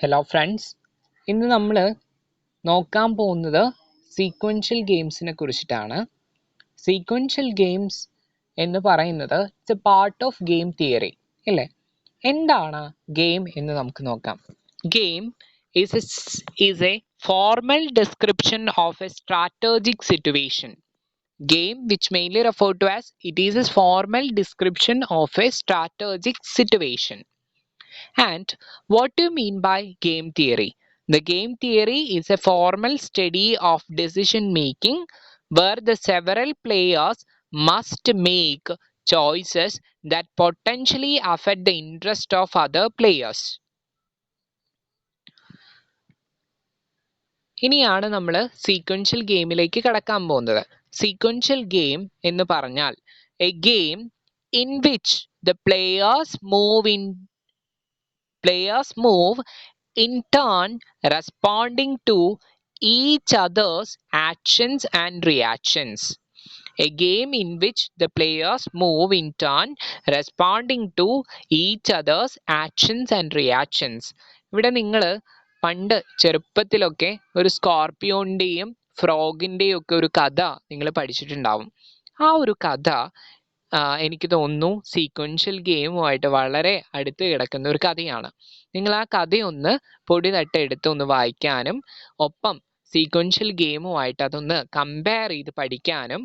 Hello friends, ഇന്ന് നമ്മൾ നോക്കാൻ പോകുന്നത് സീക്വൻഷ്യൽ ഗെയിംസിനെ കുറിച്ചിട്ടാണ്. സീക്വൻഷ്യൽ ഗെയിംസ് എന്ന് പറയുന്നത് it's A part of game theory അല്ലേ? എന്താണ് ഗെയിം എന്ന് നമുക്ക് നോക്കാം. Game is a formal description of a strategic situation. Game, which mainly referred to as, it is a formal description of a strategic situation. And what do you mean by game theory? The game theory is a formal study of decision making where the several players must make choices that potentially affect the interest of other players. ഇനിയാണ് നമ്മൾ sequential ഗെയിമിലേക്ക് കടക്കാൻ പോകുന്നത്. Sequential game എന്ന് പറഞ്ഞാൽ A game in which the players move in turn responding to each other's actions and reactions. A game in which the players move in turn responding to each other's actions and reactions. ഇവിടെ നിങ്ങൾ പണ്ട് ചെറുപ്പത്തിലൊക്കെ ഒരു സ്കോർപിയോൻ്റെയും ഫ്രോഗിൻ്റെയും ഒക്കെ ഒരു കഥ നിങ്ങൾ പഠിച്ചിട്ടുണ്ടാവും. ആ ഒരു കഥ എനിക്ക് തോന്നുന്നു സീക്വൻഷ്യൽ ഗെയിമുമായിട്ട് വളരെ അടുത്ത് കിടക്കുന്ന ഒരു കഥയാണ്. നിങ്ങൾ ആ കഥയൊന്ന് പൊടി തട്ടെടുത്ത് ഒന്ന് വായിക്കാനും ഒപ്പം സീക്വൻഷ്യൽ ഗെയിമുമായിട്ട് അതൊന്ന് കമ്പയർ ചെയ്ത് പഠിക്കാനും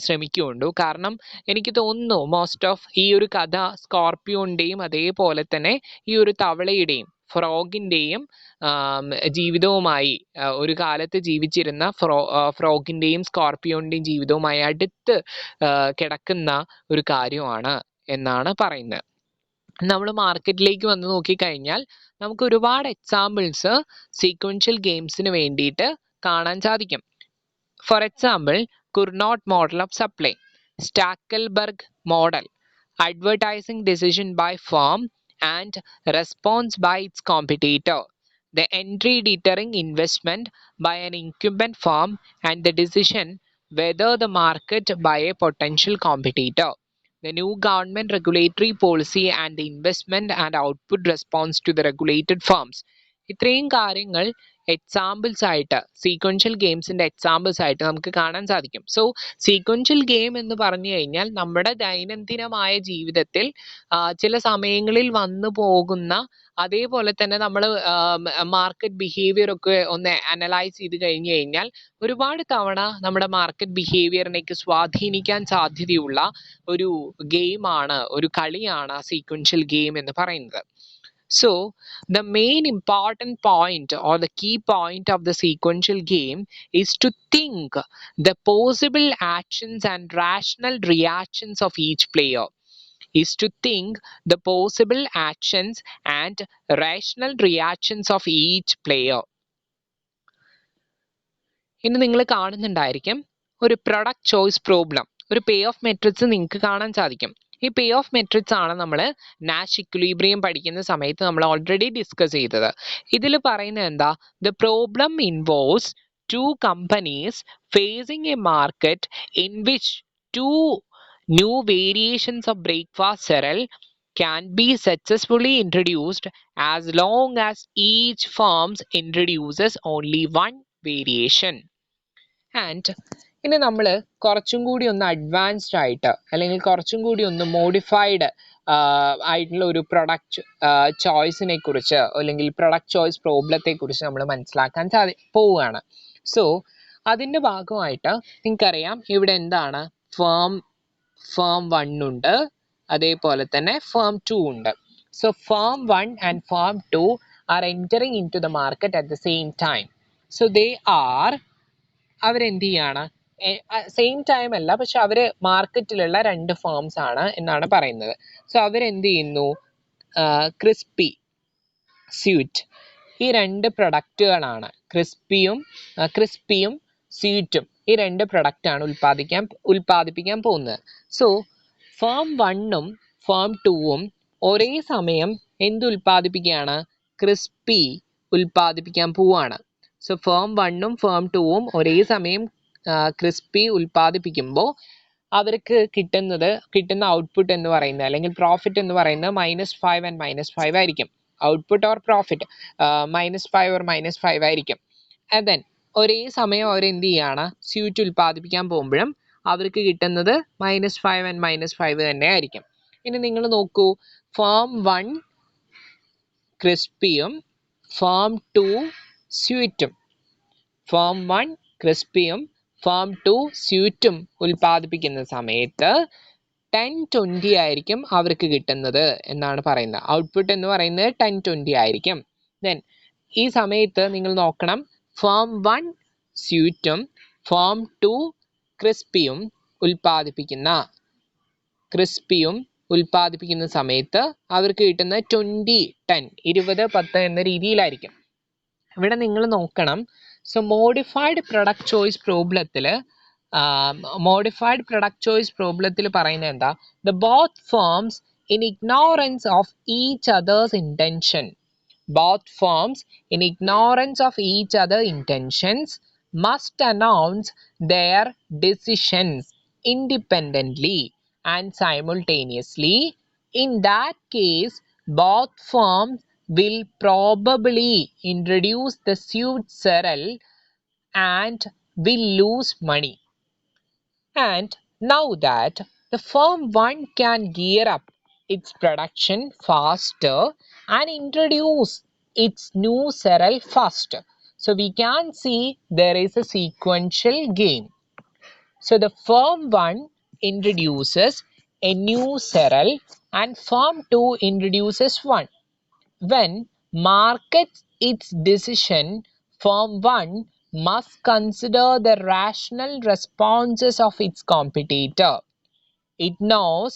ശ്രമിക്കുന്നുണ്ടു. കാരണം എനിക്ക് തോന്നുന്നു മോസ്റ്റ് ഓഫ് ഈ ഒരു കഥ സ്കോർപിയോൻ്റെയും അതേപോലെ തന്നെ ഈ ഒരു തവളയുടെയും ഫ്രോഗിൻ്റെയും ജീവിതവുമായി ഒരു കാലത്ത് ജീവിച്ചിരുന്ന ഫ്രോഗിൻ്റെയും സ്കോർപിയോൻ്റെയും ജീവിതവുമായി അടുത്ത് കിടക്കുന്ന ഒരു കാര്യമാണ് എന്നാണ് പറയുന്നത്. നമ്മൾ മാർക്കറ്റിലേക്ക് വന്ന് നോക്കിക്കഴിഞ്ഞാൽ നമുക്ക് ഒരുപാട് എക്സാമ്പിൾസ് സീക്വൻഷ്യൽ ഗെയിംസിന് വേണ്ടിയിട്ട് കാണാൻ സാധിക്കും. For example, Cournot model of supply, Stackelberg model, advertising decision by firm and response by its competitor, the entry deterring investment by an incumbent firm and the decision whether the market by a potential competitor, the new government regulatory policy and the investment and output response to the regulated firms. ഇത്രയും കാര്യങ്ങൾ examples ആയിട്ട് sequential ഗെയിംസിൻ്റെ examples ആയിട്ട് നമുക്ക് കാണാൻ സാധിക്കും. So sequential game എന്ന് പറഞ്ഞു കഴിഞ്ഞാൽ നമ്മുടെ ദൈനംദിനമായ ജീവിതത്തിൽ ചില സമയങ്ങളിൽ വന്നു പോകുന്ന അതേപോലെ തന്നെ നമ്മൾ മാർക്കറ്റ് ബിഹേവിയർ ഒക്കെ ഒന്ന് അനലൈസ് ചെയ്ത് കഴിഞ്ഞു കഴിഞ്ഞാൽ ഒരുപാട് തവണ നമ്മുടെ മാർക്കറ്റ് ബിഹേവിയറിനേക്ക് സ്വാധീനിക്കാൻ സാധ്യതയുള്ള ഒരു ഗെയിമാണ്, ഒരു കളിയാണ് സീക്വൻഷ്യൽ ഗെയിം എന്ന് പറയുന്നത്. So the main important point or the key point of the sequential game is to think the possible actions and rational reactions of each player. Is to think the possible actions and rational reactions of each player. ഇന്ന് നിങ്ങൾ കാണുന്നുണ്ടായിരിക്കും ഒരു product choice problem, ഒരു പേ of matrix നിങ്ങൾക്ക് കാണാൻ സാധിക്കും. ഈ പേ of matrix ആണ് നമ്മൾ നാഷ് ഇക്വിലിബ്രിയം പഠിക്കുന്ന സമയത്ത് നമ്മൾ ഓൾറെഡി ഡിസ്കസ് ചെയ്തത്. ഇതിൽ പറയുന്നത് എന്താ? The problem involves two companies facing a market in which two new variations of breakfast cereal can be successfully introduced as long as each firm introduces only one variation. And ഇനി നമ്മൾ കുറച്ചും കൂടി ഒന്ന് advanced ആയിട്ട് അല്ലെങ്കിൽ കുറച്ചും കൂടി ഒന്ന് മോഡിഫൈഡ് ആയിട്ടുള്ള ഒരു പ്രൊഡക്റ്റ് ചോയ്സിനെ കുറിച്ച് അല്ലെങ്കിൽ പ്രൊഡക്റ്റ് ചോയ്സ് പ്രോബ്ലത്തെ കുറിച്ച് നമ്മൾ മനസ്സിലാക്കാൻ പോവുകയാണ്. സോ അതിൻ്റെ ഭാഗമായിട്ട് നിങ്ങൾക്കറിയാം ഇവിടെ എന്താണ്, ഫേം 1 ഉണ്ട്, അതേപോലെ തന്നെ ഫേം 2 ഉണ്ട്. So firm 1 and firm 2 are entering in to the market at the same time. So അവരെന്ത് ചെയ്യാണ്, സെയിം ടൈം അല്ല, പക്ഷെ അവർ മാർക്കറ്റിലുള്ള 2 ഫേംസ് ആണ് എന്നാണ് പറയുന്നത്. സോ അവരെന്ത് ചെയ്യുന്നു, ക്രിസ്പി, സ്വീറ്റ്, ഈ 2 പ്രൊഡക്റ്റുകളാണ്, ക്രിസ്പിയും സ്വീറ്റും ഈ 2 പ്രൊഡക്റ്റാണ് ഉൽപ്പാദിപ്പിക്കാൻ പോകുന്നത്. സോ ഫേം 1ഉം ഫേം 2ഉം ഒരേ സമയം എന്ത് ഉൽപ്പാദിപ്പിക്കുകയാണ്, ക്രിസ്പി ഉൽപ്പാദിപ്പിക്കാൻ പോവുകയാണ്. സോ ഫേം 1ഉം ഫേം 2ഉം ഒരേ സമയം ക്രിസ്പി ഉൽപ്പാദിപ്പിക്കുമ്പോൾ അവർക്ക് കിട്ടുന്ന ഔട്ട്പുട്ട് എന്ന് പറയുന്നത് അല്ലെങ്കിൽ പ്രോഫിറ്റ് എന്ന് പറയുന്നത് -5 and -5 ആയിരിക്കും. ഔട്ട്പുട്ട് ഓർ പ്രോഫിറ്റ് -5 or -5 ആയിരിക്കും. ആൻഡ് ദെൻ ഒരേ സമയം അവർ എന്ത് ചെയ്യാണ്, സ്യൂട്ട് ഉൽപ്പാദിപ്പിക്കാൻ പോകുമ്പോഴും അവർക്ക് കിട്ടുന്നത് -5 and -5 തന്നെ ആയിരിക്കും. ഇനി നിങ്ങൾ നോക്കൂ, ഫേം 1 ക്രിസ്പിയും ഫേം 2 സ്വീറ്റും. ഫേം 1 ക്രിസ്പിയും ഫേം 2 സ്വീറ്റും ഉൽപ്പാദിപ്പിക്കുന്ന സമയത്ത് 10-20 ആയിരിക്കും അവർക്ക് കിട്ടുന്നത് എന്നാണ് പറയുന്നത്. ഔട്ട്പുട്ട് എന്ന് പറയുന്നത് 10-20 ആയിരിക്കും. ദെൻ ഈ സമയത്ത് നിങ്ങൾ നോക്കണം, ഫേം 1 സ്വീറ്റും ഫേം 2 ക്രിസ്പിയും ഉൽപ്പാദിപ്പിക്കുന്ന സമയത്ത് അവർക്ക് കിട്ടുന്ന 20-10 20-10 എന്ന രീതിയിലായിരിക്കും. ഇവിടെ നിങ്ങൾ നോക്കണം, സോ മോഡിഫൈഡ് പ്രൊഡക്റ്റ് ചോയ്സ് പ്രോബ്ലത്തിൽ പറയുന്നത് എന്താ, the both firms in ignorance of each others intentions must announce their decisions independently and simultaneously. In that case, both firms will probably introduce the suit cereal and will lose money. And now that the firm 1 can gear up its production faster and introduce its new cereal faster, so we can see there is a sequential gain. So the firm 1 introduces a new cereal and firm 2 introduces one. When markets its decision, firm 1 must consider the rational responses of its competitor. It knows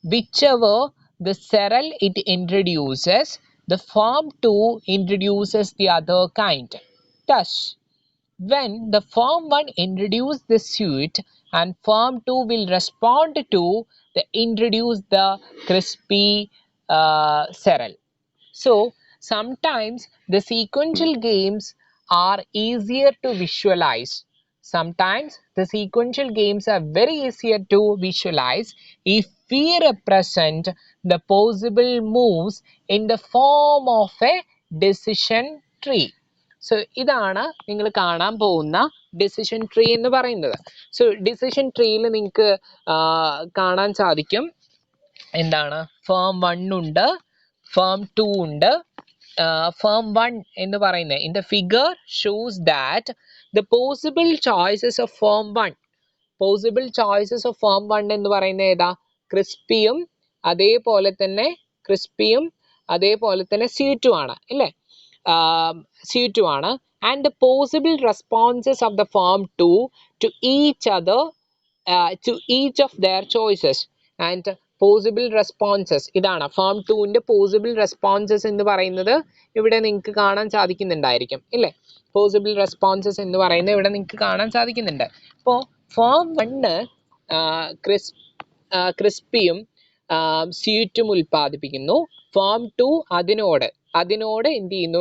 whichever the cereal it introduces, the firm 2 introduces the other kind. Thus, when the firm 1 introduce the suit and firm 2 will respond to introduce the crispy cereal. So sometimes the sequential games are easier to visualize. Sometimes the sequential games are very easier to visualize if we represent the possible moves in the form of a decision tree. So ഇതാണ് നിങ്ങൾ കാണാൻ പോകുന്ന decision tree എന്ന് പറയുന്നത്. So decision ട്രീയിൽ നിങ്ങൾക്ക് കാണാൻ സാധിക്കും എന്താണ്, ഫേം 1 ഉണ്ട്, ഫേം 2 ഉണ്ട്. ഫേം 1 എന്ന് പറയുന്നത് in the figure shows that the possible choices of firm 1 എന്ന് പറയുന്നത് ഏതാ, ക്രിസ്പിയും അതേപോലെ തന്നെ സ്വീറ്റുമാണ് അല്ലേ, സ്വീറ്റുമാണ്. And the possible responses of the firm 2 to each of their choices. And possible responses ഇതാണ് ഫേം 2ന്റെ പോസിബിൾ റെസ്പോൺസസ് എന്ന് പറയുന്നത് ഇവിടെ നിങ്ങൾക്ക് കാണാൻ സാധിക്കുന്നുണ്ടായിരിക്കും ഇല്ലേ. പോസിബിൾ റെസ്പോൺസസ് എന്ന് പറയുന്നത് ഇവിടെ നിങ്ങൾക്ക് കാണാൻ സാധിക്കുന്നുണ്ട്. അപ്പോൾ ഫേം 1 ക്രിസ്പിയും സ്വീറ്റും ഉൽപ്പാദിപ്പിക്കുന്നു. ഫേം 2 അതിനോട് എന്ത് ചെയ്യുന്നു,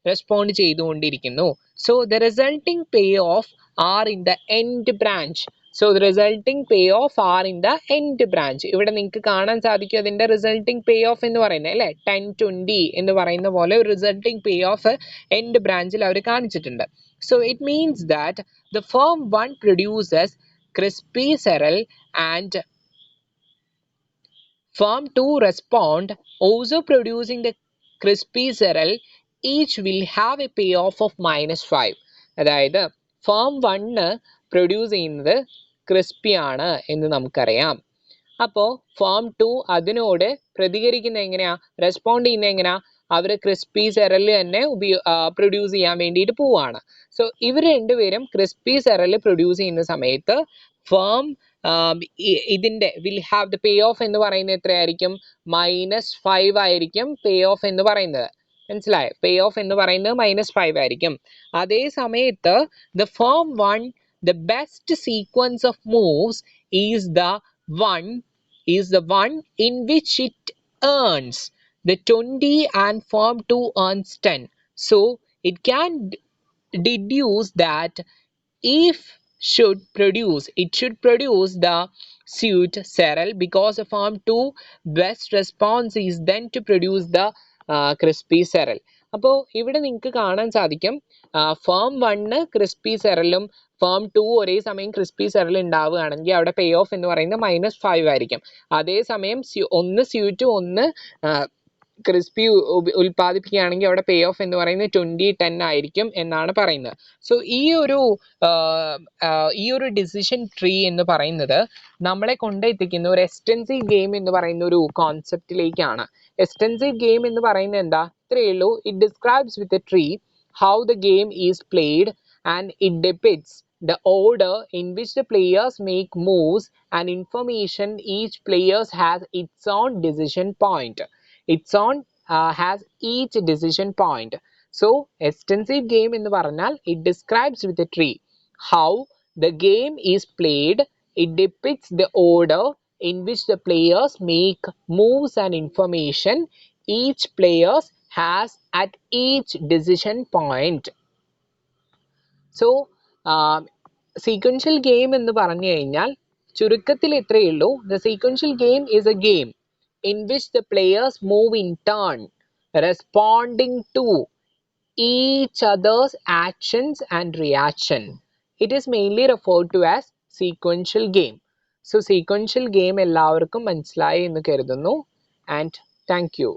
റെസ്പോണ്ട് ചെയ്തുകൊണ്ടിരിക്കുന്നു. So the resulting pay of are in the end branch. ഇവിടെ നിങ്ങൾക്ക് കാണാൻ സാധിക്കും അതിന്റെ റിസൾട്ടിംഗ് പേ ഓഫ് എന്ന് പറയുന്നത് അല്ലെ, 10-20 എന്ന് പറയുന്ന പോലെ ഒരു റിസൾട്ടിംഗ് പേ ഓഫ് എൻഡ് ബ്രാഞ്ചിൽ അവർ കാണിച്ചിട്ടുണ്ട്. So it means that the firm 1 produces crispy cereal and firm 2 respond also producing the crispy cereal. Each will have a payoff of -5. അതായത് ഫേം 1 പ്രൊഡ്യൂസ് ചെയ്യുന്നത് ക്രിസ്പി ആണ് എന്ന് നമുക്കറിയാം. അപ്പോൾ ഫേം 2 അതിനോട് പ്രതികരിക്കുന്ന എങ്ങനെയാ, റെസ്പോണ്ട് ചെയ്യുന്നത് എങ്ങനെയാ, അവർ ക്രിസ്പി സെറൽ തന്നെ പ്രൊഡ്യൂസ് ചെയ്യാൻ വേണ്ടിയിട്ട് പോവാണ്. സോ ഇവർ രണ്ടുപേരും ക്രിസ്പി സെറൽ പ്രൊഡ്യൂസ് ചെയ്യുന്ന സമയത്ത് ഫേം ഇതിന്റെ will have the pay of എന്ന് പറയുന്നത് എത്രയായിരിക്കും, -5 ആയിരിക്കും പേ ഓഫ് എന്ന് പറയുന്നത്. മനസ്സിലായോ, പേ ഓഫ് എന്ന് പറയുന്നത് -5 ആയിരിക്കും. അതേ സമയത്ത് the firm 1 the best sequence of moves is the one in which it earns the 20 and firm 2 earns 10. So it can deduce that if should produce? It should produce the suit cereal because the firm 2 best response is then to produce the crispy cereal. അപ്പോൾ ഇവിടെ നിങ്ങൾക്ക് കാണാൻ സാധിക്കും firm 1 crispy സെറലും firm 2 ഒരേ സമയം crispy സെറൽ ഉണ്ടാവുകയാണെങ്കിൽ അവിടെ പേ of എന്ന് പറയുന്നത് -5 ആയിരിക്കും. അതേസമയം ഒന്ന് സ്യൂറ്റ് ഒന്ന് ക്രിസ്പി ഉൽപ്പാദിപ്പിക്കുകയാണെങ്കിൽ അവിടെ പേ ഓഫ് എന്ന് പറയുന്നത് 20-10 ആയിരിക്കും എന്നാണ് പറയുന്നത്. സോ ഈ ഒരു ഡിസിഷൻ ട്രീ എന്ന് പറയുന്നത് നമ്മളെ കൊണ്ടെത്തിക്കുന്ന ഒരു എക്സ്റ്റെൻസീവ് ഗെയിം എന്ന് പറയുന്ന ഒരു കോൺസെപ്റ്റിലേക്കാണ്. എക്സ്റ്റെൻസീവ് ഗെയിം എന്ന് പറയുന്നത് എന്താ? ഇത്രയേ ഉള്ളൂ. It describes with a tree how the game is played and it depicts the order in which the players make moves and information each player has its own decision point. Has each decision point. So extensive game എന്ന് പറഞ്ഞാൽ it describes with a tree how the game is played. It depicts the order in which the players make moves and information each player has at each decision point. So sequential game എന്ന് പറഞ്ഞു കഴിഞ്ഞാൽ ചുരുക്കത്തിൽ ഇത്രയേ ഉള്ളൂ. The sequential game is a game in which the players move in turn, responding to each other's actions and reaction. It is mainly referred to as sequential game. So sequential game എല്ലാവർക്കും മനസ്സിലായി എന്ന് കരുതുന്നു. And thank you.